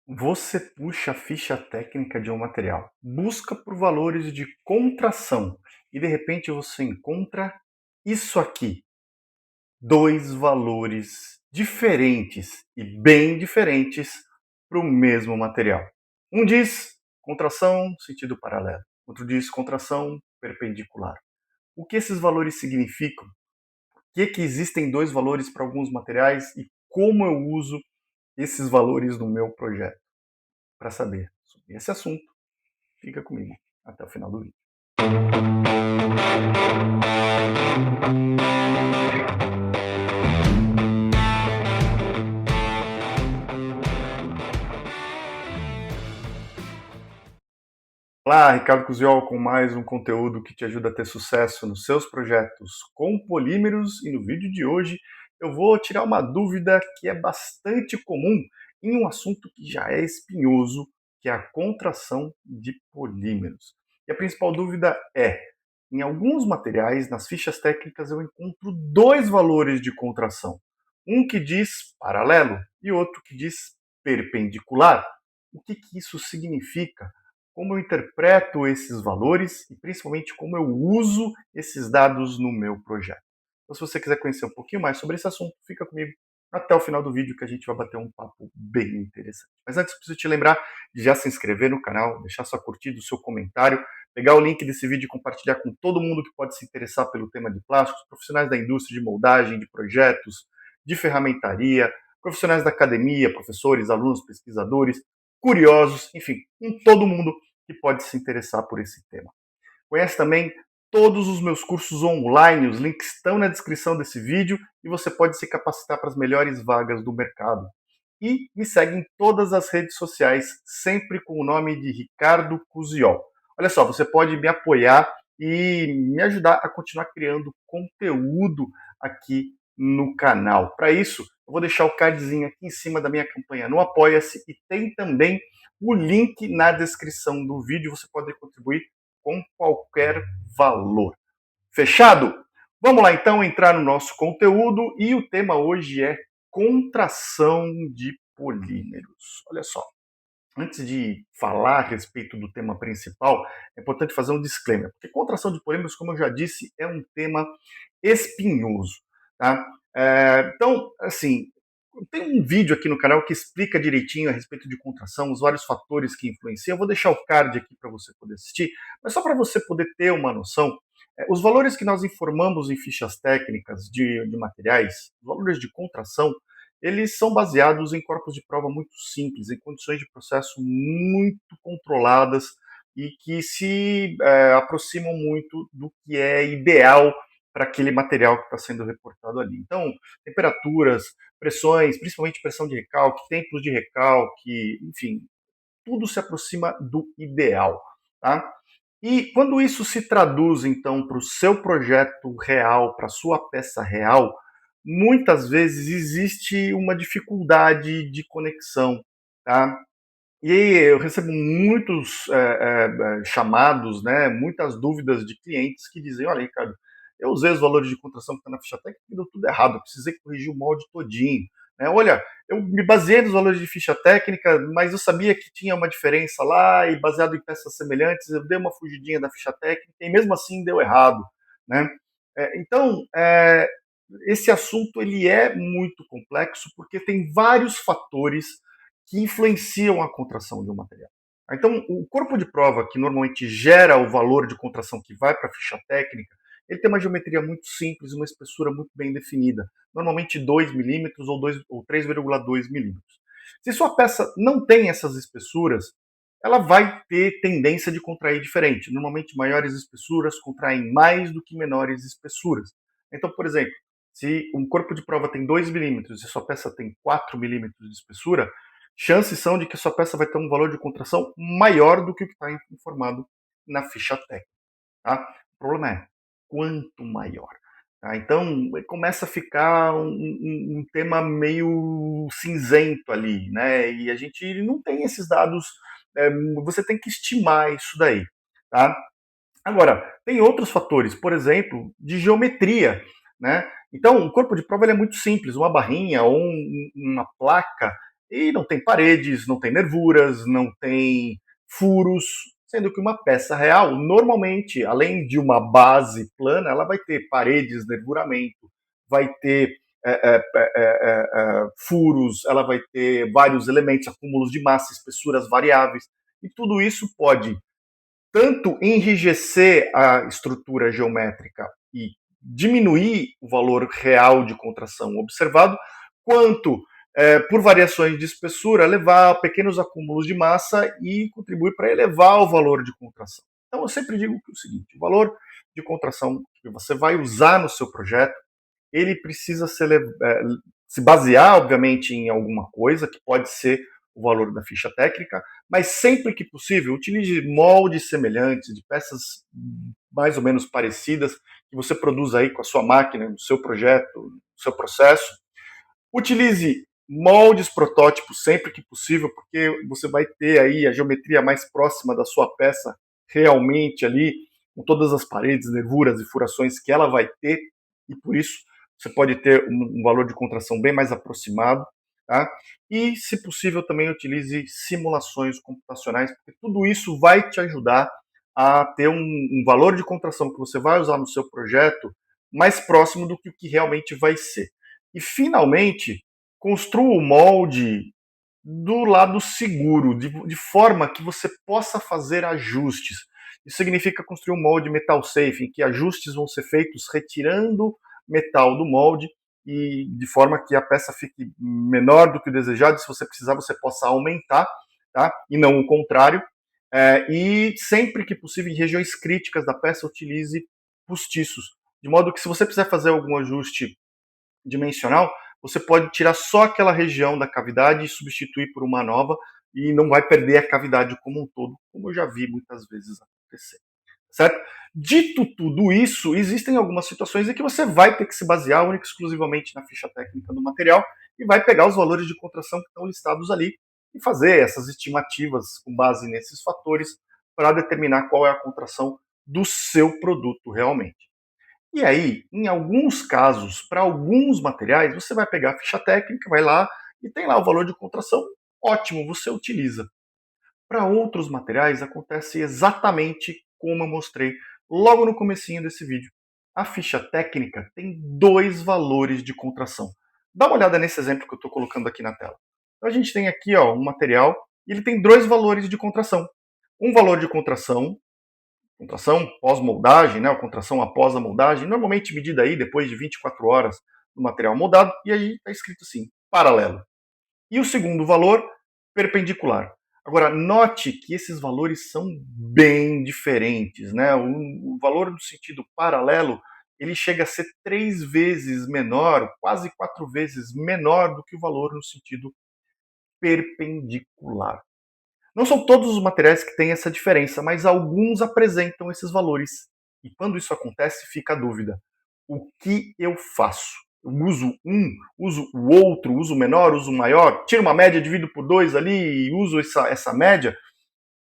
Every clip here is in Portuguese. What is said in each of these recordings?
Você puxa a ficha técnica de um material, busca por valores de contração e de repente você encontra isso aqui, dois valores diferentes e bem diferentes para o mesmo material. Um diz contração sentido paralelo, outro diz contração perpendicular. O que esses valores significam? Por que existem dois valores para alguns materiais e como eu uso esses valores no meu projeto? Para saber sobre esse assunto, fica comigo até o final do vídeo. Olá, Ricardo Cusiol com mais um conteúdo que te ajuda a ter sucesso nos seus projetos com polímeros, e no vídeo de hoje eu vou tirar uma dúvida que é bastante comum em um assunto que já é espinhoso, que é a contração de polímeros. E a principal dúvida é: em alguns materiais, nas fichas técnicas, eu encontro dois valores de contração. Um que diz paralelo e outro que diz perpendicular. O que isso significa? Como eu interpreto esses valores e principalmente como eu uso esses dados no meu projeto. Então, se você quiser conhecer um pouquinho mais sobre esse assunto, fica comigo até o final do vídeo que a gente vai bater um papo bem interessante. Mas antes, preciso te lembrar de já se inscrever no canal, deixar sua curtida, o seu comentário, pegar o link desse vídeo e compartilhar com todo mundo que pode se interessar pelo tema de plásticos, profissionais da indústria de moldagem, de projetos, de ferramentaria, profissionais da academia, professores, alunos, pesquisadores, curiosos, enfim, com todo mundo que pode se interessar por esse tema. Conhece também todos os meus cursos online, os links estão na descrição desse vídeo e você pode se capacitar para as melhores vagas do mercado. E me segue em todas as redes sociais, sempre com o nome de Ricardo Cusiol. Olha só, você pode me apoiar e me ajudar a continuar criando conteúdo aqui no canal. Para isso, eu vou deixar o cardzinho aqui em cima da minha campanha no Apoia-se e tem também o link na descrição do vídeo. Você pode contribuir com qualquer valor. Fechado? Vamos lá então entrar no nosso conteúdo e o tema hoje é contração de polímeros. Olha só, antes de falar a respeito do tema principal, é importante fazer um disclaimer, porque contração de polímeros, como eu já disse, é um tema espinhoso. Tá? Então, assim, tem um vídeo aqui no canal que explica direitinho a respeito de contração, os vários fatores que influenciam. Eu vou deixar o card aqui para você poder assistir, mas só para você poder ter uma noção, os valores que nós informamos em fichas técnicas de materiais, os valores de contração, eles são baseados em corpos de prova muito simples, em condições de processo muito controladas e que se aproximam muito do que é ideal para aquele material que está sendo reportado ali. Então, temperaturas, pressões, principalmente pressão de recalque, tempos de recalque, enfim, tudo se aproxima do ideal. Tá? E quando isso se traduz, então, para o seu projeto real, para a sua peça real, muitas vezes existe uma dificuldade de conexão. Tá? E eu recebo muitos chamados, né, muitas dúvidas de clientes que dizem: olha, Ricardo, eu usei os valores de contração que está na ficha técnica e deu tudo errado, eu precisei corrigir o molde todinho. Né? Olha, eu me baseei nos valores de ficha técnica, mas eu sabia que tinha uma diferença lá e baseado em peças semelhantes, eu dei uma fugidinha da ficha técnica e mesmo assim deu errado. Né? Então, esse assunto ele é muito complexo porque tem vários fatores que influenciam a contração de um material. Então, o corpo de prova que normalmente gera o valor de contração que vai para a ficha técnica, ele tem uma geometria muito simples, uma espessura muito bem definida, normalmente 2 milímetros ou 3,2 milímetros. Se sua peça não tem essas espessuras, ela vai ter tendência de contrair diferente. Normalmente, maiores espessuras contraem mais do que menores espessuras. Então, por exemplo, se um corpo de prova tem 2 milímetros e sua peça tem 4 milímetros de espessura, chances são de que sua peça vai ter um valor de contração maior do que o que está informado na ficha técnica. Tá? O problema é quanto maior. Tá? Então começa a ficar um tema meio cinzento ali, né? E a gente não tem esses dados, você tem que estimar isso daí. Tá? Agora, tem outros fatores, por exemplo, de geometria. Né? Então, o corpo de prova é muito simples, uma barrinha ou uma placa, E não tem paredes, não tem nervuras, não tem furos, sendo que uma peça real, normalmente, além de uma base plana, ela vai ter paredes, nervuramento, vai ter furos, ela vai ter vários elementos, acúmulos de massa, espessuras variáveis, e tudo isso pode tanto enrijecer a estrutura geométrica e diminuir o valor real de contração observado, quanto, por variações de espessura, levar a pequenos acúmulos de massa e contribuir para elevar o valor de contração. Então, eu sempre digo que é o seguinte: o valor de contração que você vai usar no seu projeto, ele precisa se basear, obviamente, em alguma coisa, que pode ser o valor da ficha técnica, mas sempre que possível, utilize moldes semelhantes de peças mais ou menos parecidas que você produz aí com a sua máquina, no seu projeto, no seu processo. Utilize moldes protótipos sempre que possível, porque você vai ter aí a geometria mais próxima da sua peça realmente ali, com todas as paredes, nervuras e furações que ela vai ter, e por isso você pode ter um valor de contração bem mais aproximado. Tá? E, se possível, também utilize simulações computacionais, porque tudo isso vai te ajudar a ter um valor de contração que você vai usar no seu projeto mais próximo do que o que realmente vai ser. E, finalmente, construa o molde do lado seguro, de forma que você possa fazer ajustes. Isso significa construir um molde metal safe, em que ajustes vão ser feitos retirando metal do molde e de forma que a peça fique menor do que o desejado. Se você precisar, você possa aumentar, tá? E não o contrário. E sempre que possível, em regiões críticas da peça, utilize postiços, de modo que se você precisar fazer algum ajuste dimensional, você pode tirar só aquela região da cavidade e substituir por uma nova e não vai perder a cavidade como um todo, como eu já vi muitas vezes acontecer. Certo? Dito tudo isso, existem algumas situações em que você vai ter que se basear única e exclusivamente na ficha técnica do material e vai pegar os valores de contração que estão listados ali e fazer essas estimativas com base nesses fatores para determinar qual é a contração do seu produto realmente. E aí, em alguns casos, para alguns materiais, você vai pegar a ficha técnica, vai lá e tem lá o valor de contração, ótimo, você utiliza. Para outros materiais acontece exatamente como eu mostrei logo no comecinho desse vídeo. A ficha técnica tem dois valores de contração. Dá uma olhada nesse exemplo que eu estou colocando aqui na tela. Então a gente tem aqui um material e ele tem dois valores de contração. Um valor de contração pós-moldagem, né, a contração após a moldagem, normalmente medida aí depois de 24 horas do material moldado, e aí está escrito assim, paralelo. E o segundo valor, perpendicular. Agora, note que esses valores são bem diferentes, né? O valor no sentido paralelo, ele chega a ser 3 vezes menor, quase 4 vezes menor do que o valor no sentido perpendicular. Não são todos os materiais que têm essa diferença, mas alguns apresentam esses valores. E quando isso acontece, fica a dúvida: o que eu faço? Eu uso um, uso o outro, uso o menor, uso o maior, tiro uma média, divido por 2 ali e uso essa média?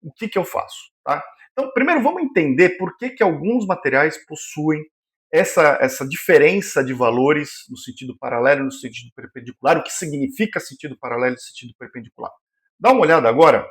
O que eu faço? Tá? Então, primeiro vamos entender por que alguns materiais possuem essa diferença de valores no sentido paralelo e no sentido perpendicular, o que significa sentido paralelo e sentido perpendicular. Dá uma olhada agora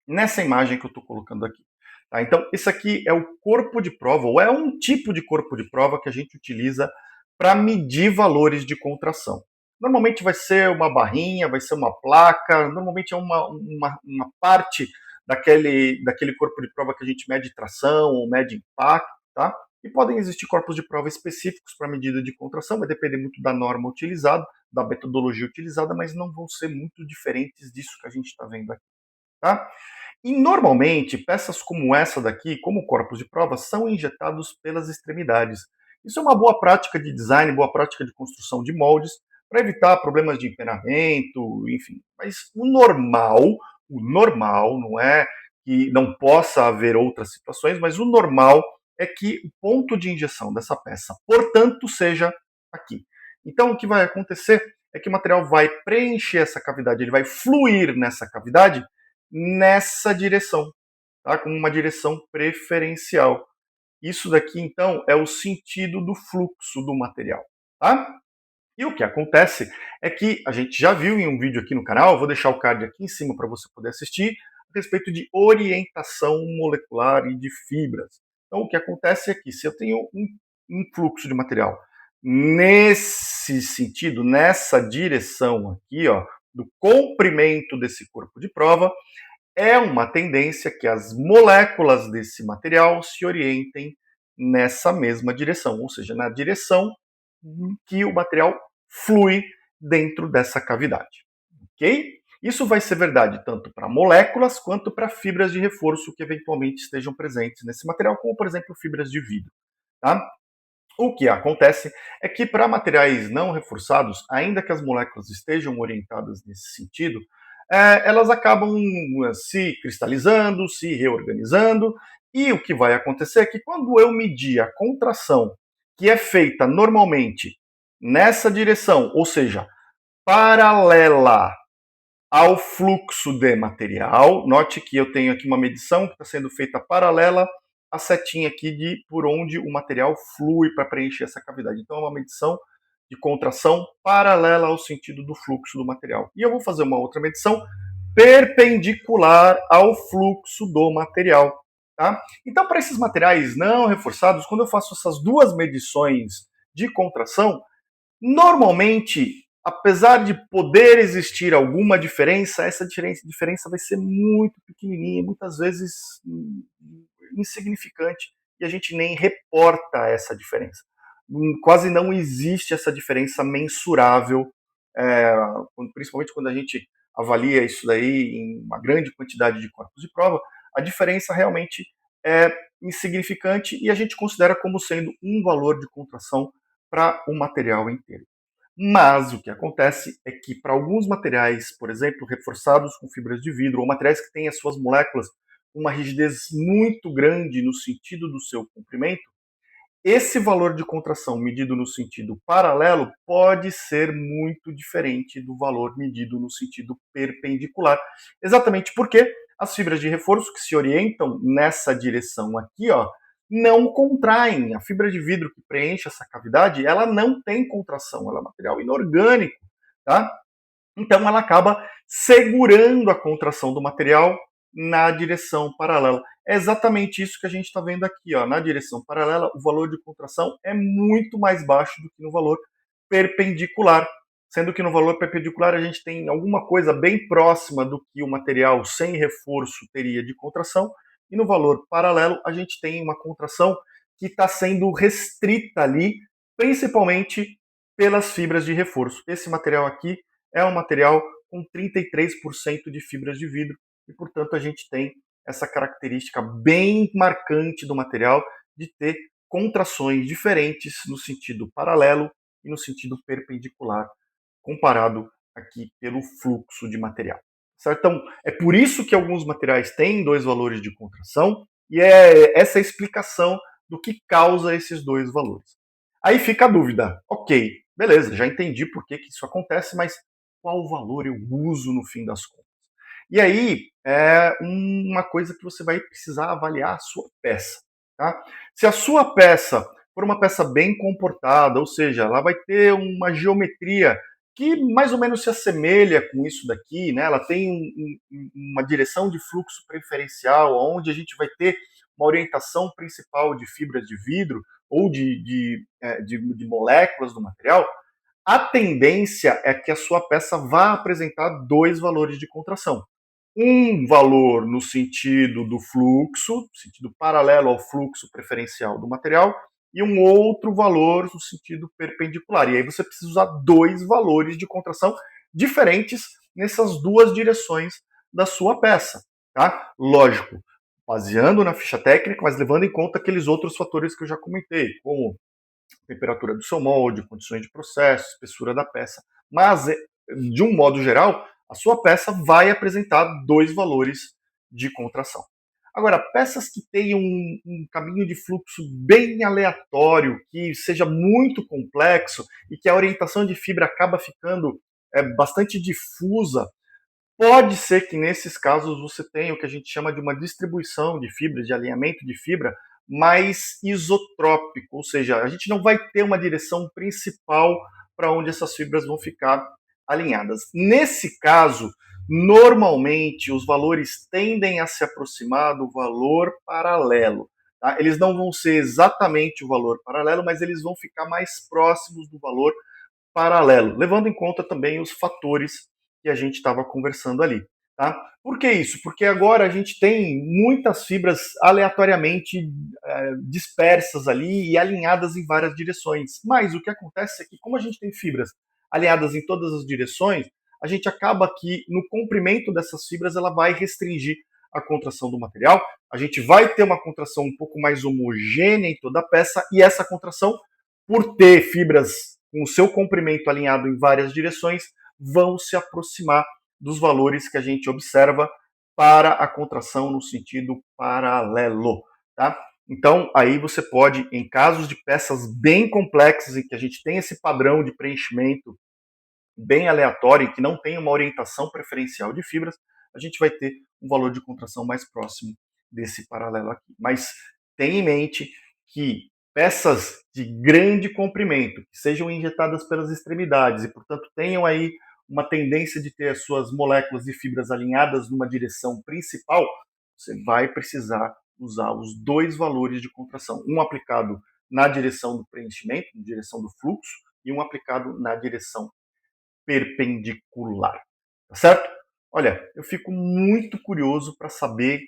nessa imagem que eu estou colocando aqui. Tá? Então, isso aqui é o corpo de prova, ou é um tipo de corpo de prova que a gente utiliza para medir valores de contração. Normalmente vai ser uma barrinha, vai ser uma placa, normalmente é uma parte daquele corpo de prova que a gente mede tração ou mede impacto, tá? E podem existir corpos de prova específicos para medida de contração, vai depender muito da norma utilizada, da metodologia utilizada, mas não vão ser muito diferentes disso que a gente está vendo aqui. Tá? E normalmente, peças como essa daqui, como corpos de prova, são injetados pelas extremidades. Isso é uma boa prática de design, boa prática de construção de moldes, para evitar problemas de empenamento, enfim. Mas o normal, não é que não possa haver outras situações, mas o normal é que o ponto de injeção dessa peça, portanto, seja aqui. Então, o que vai acontecer é que o material vai preencher essa cavidade, ele vai fluir nessa cavidade nessa direção, tá? Com uma direção preferencial. Isso daqui, então, é o sentido do fluxo do material, tá? E o que acontece é que a gente já viu em um vídeo aqui no canal, vou deixar o card aqui em cima para você poder assistir, a respeito de orientação molecular e de fibras. Então, o que acontece é que se eu tenho um fluxo de material nesse sentido, nessa direção aqui, ó, do comprimento desse corpo de prova, é uma tendência que as moléculas desse material se orientem nessa mesma direção, ou seja, na direção que o material flui dentro dessa cavidade, ok? Isso vai ser verdade tanto para moléculas quanto para fibras de reforço que eventualmente estejam presentes nesse material, como por exemplo fibras de vidro, tá? O que acontece é que para materiais não reforçados, ainda que as moléculas estejam orientadas nesse sentido, elas acabam se cristalizando, se reorganizando, e o que vai acontecer é que quando eu medir a contração que é feita normalmente nessa direção, ou seja, paralela ao fluxo de material. Note que eu tenho aqui uma medição que está sendo feita paralela à setinha aqui de por onde o material flui para preencher essa cavidade. Então é uma medição de contração paralela ao sentido do fluxo do material. E eu vou fazer uma outra medição perpendicular ao fluxo do material. Tá? Então, para esses materiais não reforçados, quando eu faço essas duas medições de contração, normalmente, apesar de poder existir alguma diferença, essa diferença vai ser muito pequenininha, muitas vezes insignificante, e a gente nem reporta essa diferença. Quase não existe essa diferença mensurável, principalmente quando a gente avalia isso daí em uma grande quantidade de corpos de prova, a diferença realmente é insignificante e a gente considera como sendo um valor de contração para o material inteiro. Mas o que acontece é que para alguns materiais, por exemplo, reforçados com fibras de vidro, ou materiais que têm as suas moléculas com uma rigidez muito grande no sentido do seu comprimento, esse valor de contração medido no sentido paralelo pode ser muito diferente do valor medido no sentido perpendicular. Exatamente porque as fibras de reforço que se orientam nessa direção aqui, ó, não contraem. A fibra de vidro que preenche essa cavidade, ela não tem contração, ela é material inorgânico, tá? Então ela acaba segurando a contração do material na direção paralela. É exatamente isso que a gente está vendo aqui. Ó. Na direção paralela, o valor de contração é muito mais baixo do que no valor perpendicular. Sendo que no valor perpendicular a gente tem alguma coisa bem próxima do que o material sem reforço teria de contração, e no valor paralelo a gente tem uma contração que está sendo restrita ali, principalmente pelas fibras de reforço. Esse material aqui é um material com 33% de fibras de vidro e, portanto, a gente tem essa característica bem marcante do material de ter contrações diferentes no sentido paralelo e no sentido perpendicular, comparado aqui pelo fluxo de material. Certo? Então, é por isso que alguns materiais têm dois valores de contração e é essa a explicação do que causa esses dois valores. Aí fica a dúvida. Ok, beleza, já entendi por que isso acontece, mas qual valor eu uso no fim das contas? E aí é uma coisa que você vai precisar avaliar a sua peça. Tá? Se a sua peça for uma peça bem comportada, ou seja, ela vai ter uma geometria que mais ou menos se assemelha com isso daqui, né? Ela tem uma direção de fluxo preferencial, onde a gente vai ter uma orientação principal de fibras de vidro ou de moléculas do material, a tendência é que a sua peça vá apresentar dois valores de contração. Um valor no sentido do fluxo, sentido paralelo ao fluxo preferencial do material, e um outro valor no sentido perpendicular. E aí você precisa usar dois valores de contração diferentes nessas duas direções da sua peça. Tá? Lógico, baseando na ficha técnica, mas levando em conta aqueles outros fatores que eu já comentei, como temperatura do seu molde, condições de processo, espessura da peça. Mas, de um modo geral, a sua peça vai apresentar dois valores de contração. Agora, peças que tenham um caminho de fluxo bem aleatório, que seja muito complexo e que a orientação de fibra acaba ficando bastante difusa, pode ser que nesses casos você tenha o que a gente chama de uma distribuição de fibras, de alinhamento de fibra, mais isotrópico, ou seja, a gente não vai ter uma direção principal para onde essas fibras vão ficar alinhadas. Nesse caso, normalmente os valores tendem a se aproximar do valor paralelo. Tá? Eles não vão ser exatamente o valor paralelo, mas eles vão ficar mais próximos do valor paralelo, levando em conta também os fatores que a gente estava conversando ali. Tá? Por que isso? Porque agora a gente tem muitas fibras aleatoriamente dispersas ali e alinhadas em várias direções. Mas o que acontece é que, como a gente tem fibras alinhadas em todas as direções, a gente acaba que no comprimento dessas fibras ela vai restringir a contração do material. A gente vai ter uma contração um pouco mais homogênea em toda a peça e essa contração, por ter fibras com o seu comprimento alinhado em várias direções, vão se aproximar dos valores que a gente observa para a contração no sentido paralelo, tá? Então, aí você pode, em casos de peças bem complexas, em que a gente tem esse padrão de preenchimento bem aleatório, que não tem uma orientação preferencial de fibras, a gente vai ter um valor de contração mais próximo desse paralelo aqui. Mas tenha em mente que peças de grande comprimento, que sejam injetadas pelas extremidades e, portanto, tenham aí uma tendência de ter as suas moléculas de fibras alinhadas numa direção principal, você vai precisar usar os dois valores de contração, um aplicado na direção do preenchimento, na direção do fluxo, e um aplicado na direção perpendicular. Tá certo? Olha, eu fico muito curioso para saber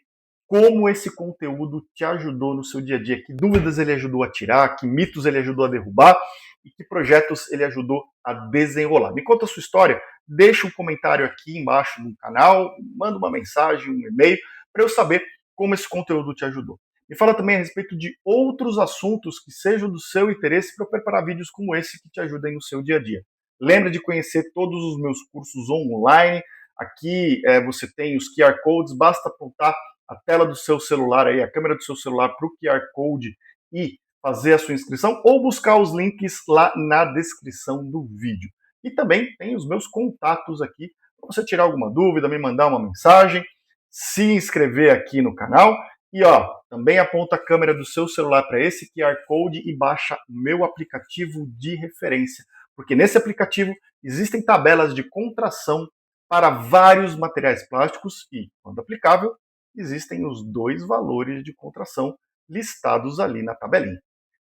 como esse conteúdo te ajudou no seu dia a dia, que dúvidas ele ajudou a tirar, que mitos ele ajudou a derrubar e que projetos ele ajudou a desenrolar. Me conta a sua história, deixa um comentário aqui embaixo no canal, manda uma mensagem, um e-mail, para eu saber como esse conteúdo te ajudou. Me fala também a respeito de outros assuntos que sejam do seu interesse para eu preparar vídeos como esse que te ajudem no seu dia a dia. Lembra de conhecer todos os meus cursos online. Aqui você tem os QR Codes, basta apontar a tela do seu celular, aí, a câmera do seu celular para o QR Code e fazer a sua inscrição ou buscar os links lá na descrição do vídeo. E também tem os meus contatos aqui para você tirar alguma dúvida, me mandar uma mensagem, se inscrever aqui no canal e também aponta a câmera do seu celular para esse QR Code e baixa meu aplicativo de referência, porque nesse aplicativo existem tabelas de contração para vários materiais plásticos e, quando aplicável, existem os dois valores de contração listados ali na tabelinha.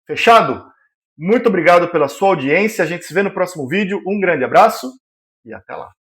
Fechado? Muito obrigado pela sua audiência. A gente se vê no próximo vídeo. Um grande abraço e até lá.